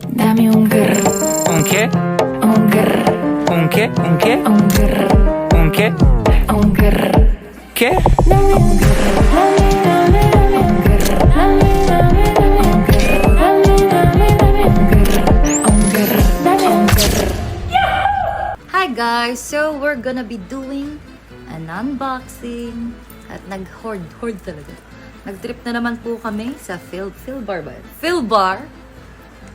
Dame un grr, ¿Un qué? un grr, ¿Un qué? ¿Un qué? un grr, ¿Un qué? un grr. ¿Qué? Dame un grr, dame un grr, dame un grr, dame un grr, un grr, dame un grr. Hi guys! So, we're gonna be doing an unboxing at nag-hoard talaga. Nag-trip na naman po kami sa Phil Bar ba? Phil Bar.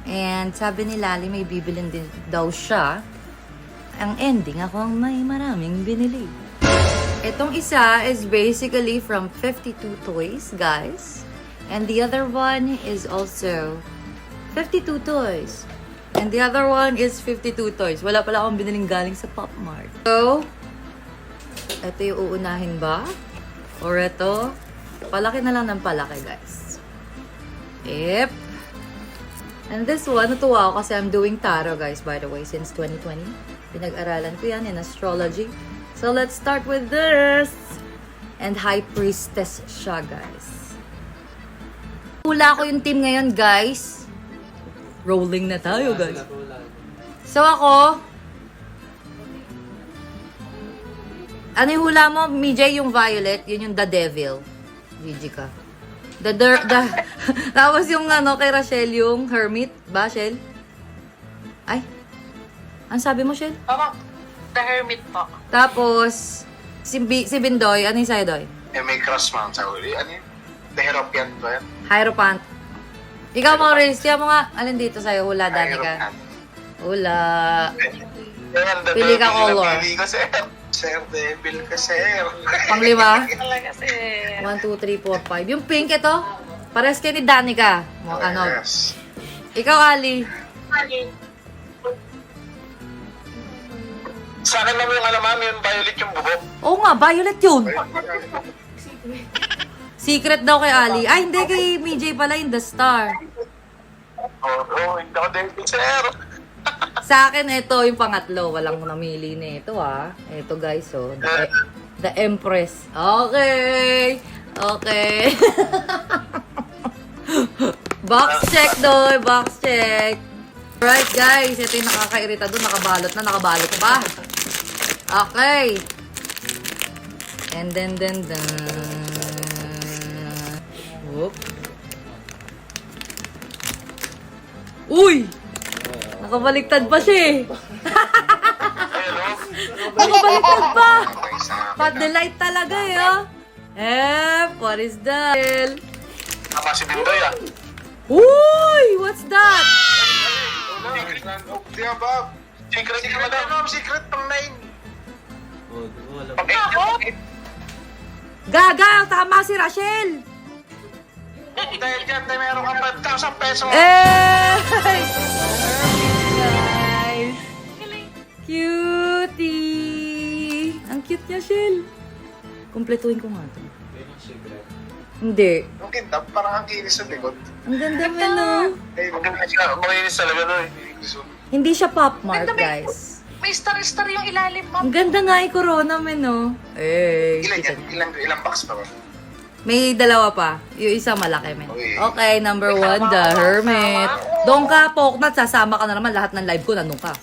And sabi ni Lali may bibilin din daw siya. Ang ending, ako ang may maraming binili. Itong isa is basically from 52 Toys, guys. And the other one is also 52 Toys. And the other one is 52 Toys. Wala pala akong biniling galing sa Pop Mart. So, ito yung uunahin ba? Or ito? Palaki na lang ng palaki, guys. Yep. And this one, natuwa ako kasi I'm doing tarot, guys, by the way, since 2020. Pinag-aralan ko yan in astrology. So, let's start with this. And High Priestess siya, guys. Hula ko yung team ngayon, guys. Rolling na tayo, guys. So, ako, ano yung hula mo, MJ? Yung violet, yun yung The Devil. GG ka. Tapos yung ano, kay Rachel, yung Hermit. Ba, Shell? Ay. Ang sabi mo, Shell? Ako, The Hermit po. Tapos, si Bindoy. Ano yung sa'yo, Doy? May cross mount sa uli. Ano yun? The Hierophant ba yan? Hierophant. Ikaw, Maurice, kaya mo nga, alin dito sa'yo, hula, Danica? Hierophant. Hula. Ayan, the Pili ka devil color. na pili ko, sir. Sir, devil ka, sir. Panglima? Talaga kasi. 1, 2, 3, 4, 5. Yung pink ito, pares kayo ni Danica. Ano? Yes. Ikaw, Ali. Sa akin naman yung alamam, yung violet yung buhok. Oo nga, violet yun. Secret daw kay Ali. Ay, hindi, kay MJ pala yung The Star. Oo, hindi ako devil, sir. Sa akin, ito yung pangatlo. Walang namili nito, ah. Ito, guys, oh. The Empress. Okay. Okay. Box check, doy. Box check. Alright, guys. Ito yung nakakairita doon. Nakabalot na. Nakabalot pa. Okay. And then. Whoop. Uy! Nakabaliktad pa siya eh. Nakabaliktad pa! Pa-delight talaga eh, oh. What is that? Tama si Bindoy, ah. Uy! What's that? Secret. Di ba, Bob? Secret ka na, ma'am. Secret pang 9. Ako? Gaga! Tama si Rachel! Dahil dyan, meron kang 5,000 pesos. Guys! Cutie! Ang cute niya, Shell. Kumpletuhin ko nga ito. Hindi. Ang kinta, parang ang kinis sa likod. Ang ganda mo, no? Eh, maganda siya. Makinis talaga, no? Hindi siya Pop Mart, guys. May star-star yung ilalim, ma'am. Ang ganda nga yung corona, men, no? Eh, Ilan kita yan? niyo. Ilang box pa ba? May dalawa pa. Yung isa malaki, men. Okay. Okay, number 1, The Hermit. Doon ka, Poknat, sasama ka na naman. Lahat ng live ko, nandun ka.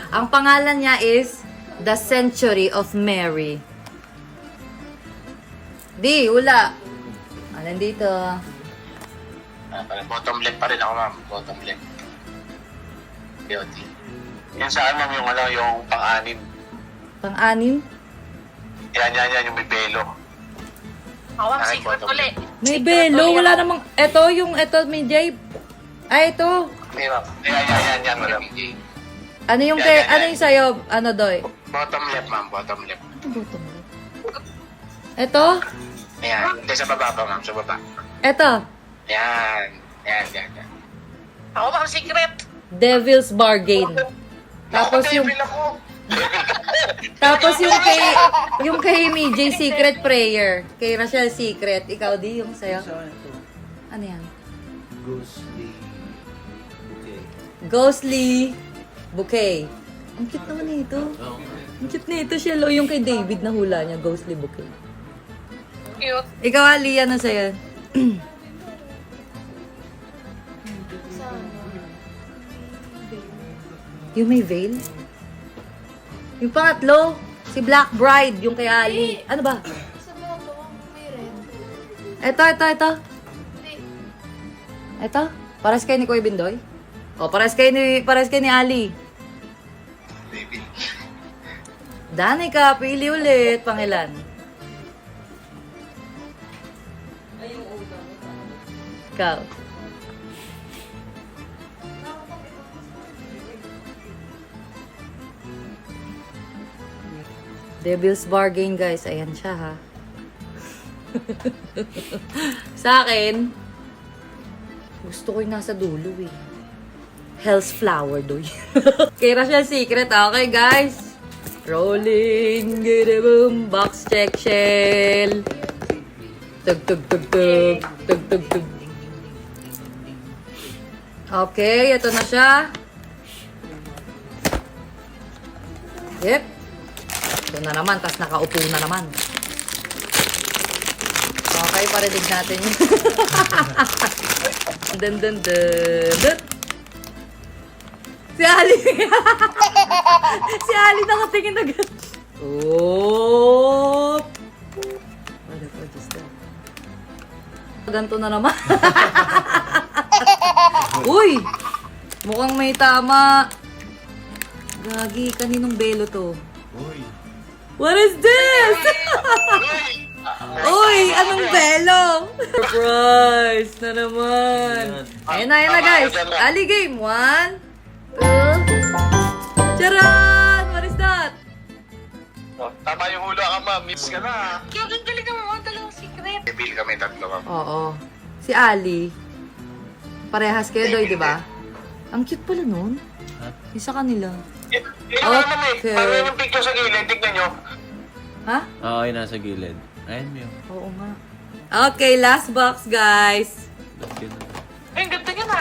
Ang pangalan niya is The Century of Mary. Di, hula. Nandito. Bottom left pa rin ako, ma'am. Bottom left. Beauty. Yung saan, ma'am, yung ano, yung pang-anim. Pang-anim? Yan, yung may belo. Ako, ang secret uli. May Secret belo. uli Wala ako. namang... Ito, may Jay. Ay, ito. Hindi, ma'am. Yan, wala. Ano yung Yan, kay... yan, Ano yan. yung sa'yo? Ano, Doy? Bottom left, ma'am. Bottom left. Ito? Ayan. Hindi, sa baba pa, ma'am. Sa baba. Ito. Yan. Ako, ang secret. Devil's Bargain. Tapos yung... Devil ako. Tapos yung kay MJ Secret Prayer. Kay Rachel Secret. Ikaw di yung sa'yo. Ano yan? Ghostly Bouquet. Ang cute naman nito. Ang cute nito siya. Lo, yung kay David na hula niya. Ghostly Bouquet. Cute. Ikaw, Ali, ano sa'yo? Yung may veil? Yung pangatlo, si Black Bride, yung kay Ali. Ano ba? Ito. Ito? Pares kayo ni Kuya Bindoy? O, pares kayo ni Ali. Baby. Danica, pili ulit. Pangilan? Ikaw. Devil's Bargain, guys. Ayan siya, ha. Sa akin, gusto ko yung nasa dulo, eh. Hell's Flower, doy. Kay Rachel Secret, okay, guys? Rolling, boom, box check, shell. Tug. Okay, ito na siya. Yep. Ito na naman, tas nakaupo na naman. Okay, parinig natin yun. Dun. Si Ali! Si Ali nakatingin agad. Oh! What is that? Ganto na naman. Uy! Mukhang may tama. Gagi, kaninong belo to? What is this? Uy, anong belo? Surprise na naman. Ayan na guys. Ali game. 1, 2. Charan! What is that? Oh, tama yung hula ka, ma'am. Miss ka na. Kaya galing naman mga dalawang secret. Bill kami tatlo, ma'am. Oo. Si Ali. Parehas kayo, Doy, di ba? Ang cute pala nun. Isa kanila. Okay. Parang yung picture sa gilid, tignan nyo. Ha? Oo, yung nasa gilid. Ayun mo yun. Oo nga. Okay, last box, guys. Ba't yun? Ay, ang ganda niya na.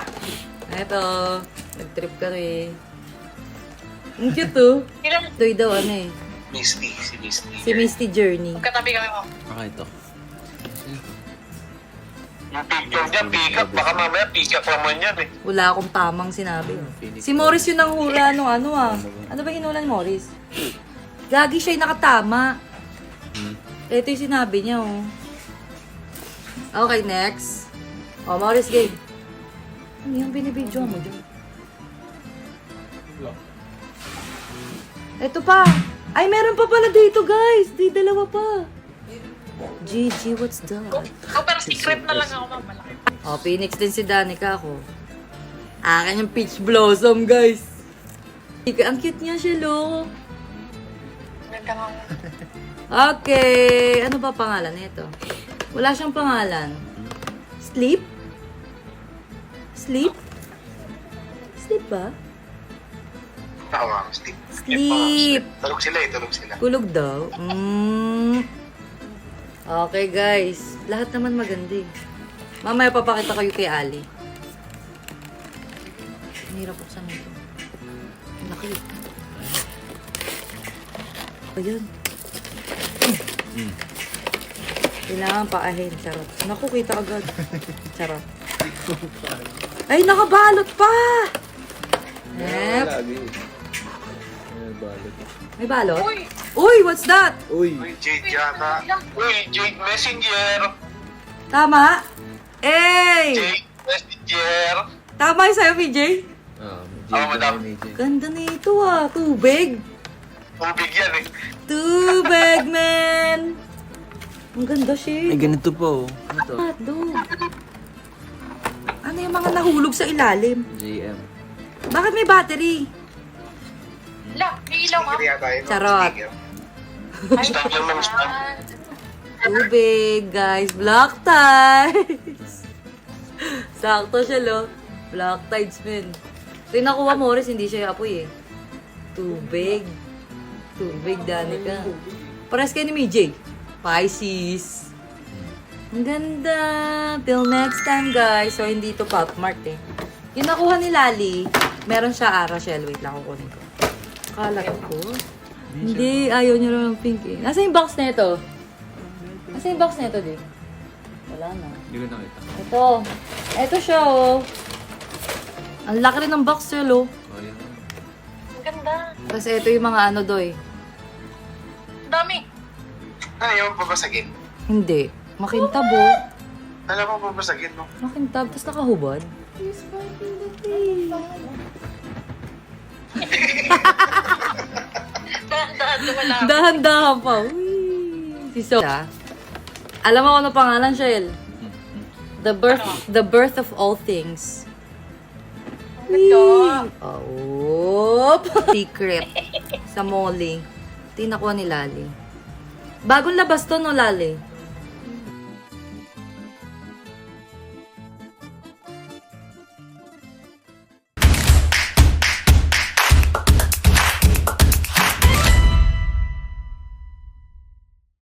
Eto. Nag-trip ka eh. Ang cute, oh. Ilan? Doy daw, ano eh. Misty, si Misty. Si Misty Journey. Katabi kami mo. Okay, ito. Yung picture niya, pick up. Baka mamaya pick up naman yan eh. Wala akong tamang sinabi. Si Morris yun ang hula nung ano ah. Ano ba hinula ni Morris? Gagi siya yung nakatama. Ito yung sinabi niya oh. Okay, next. Oh, Morris game. Ano yung binibidyo mo dyan? Ito pa. Ay, meron pa pala dito, guys. Di, dalawa pa. GG, what's that? Oh, pero secret na lang ako, ma'am. Malaki. Oh, Phoenix din si Danica ako. Akin yung Peach Blossom, guys. Ang cute niya siya, lo. Ganda nga. Okay. Ano ba pangalan nito? Wala siyang pangalan. Sleep? Sleep? Sleep ba? Oo, ma'am. Sleep. Sleep. Tulog sila eh, tulog sila. Kulog daw. Okay, guys. Lahat naman maganda eh. Mamaya papakita kayo kay Ali. Hirap buksan ito. Ang laki. Ayan. Kailangan paahin. Charot. Naku, kita agad. Charot. Ay, nakabalot pa! Yep. May balot? Uy! Uy, what's that? Uy! Uy, Jade yata. Uy, Jade Messenger. Tama? Hey! Jade Messenger. Tama yung sa'yo, PJ? Oo, madam. Ganda nito ah. Tubig. Tubig yan eh. Tubig, man! Ang ganda Ay, shit. ganito po. Ano to? Hotdog. Ano yung mga nahulog sa ilalim? JM. Bakit may battery? La, may ilaw ka. Sticker yata yun. Charot. Sticker. Ay, Stand yan, ma'am, stand. Tubig, guys. Black tides. Sakto siya, lo. Black tides, man. So, yung nakuha mo, Morris, hindi siya apoy eh. Tubig. Tubig, Danica. Pares kayo ni MJ. Pisces. Ang ganda. Till next time, guys. So, hindi ito Pop Mart eh. Yung nakuha ni Lali, meron siya Rochelle. Wait lang, kukunin ko. Akala ko. Hindi, ayaw niya lang ng pink eh. Nasa yung box na ito? Nasa yung box na ito, di? Wala na. Hindi ko nakita. Ito. Ito siya, oh. Ang laki rin ng box, oh. Oh, yun. Ang ganda. Tapos ito yung mga ano, Doy. Ang dami. Ano yung babasagin? Hindi. Makintab, oh. Alam mo babasagin, no? Makintab, tapos nakahubad. Dahan-dahan wala. Dahan-dahan pa. Uy. Si So. Alam mo kung ano pangalan, Shell? The birth of all things. Ito. Oh, secret. Sa Molly. Ito yung nakuha ni Lali. Bagong labas to, no, Lali?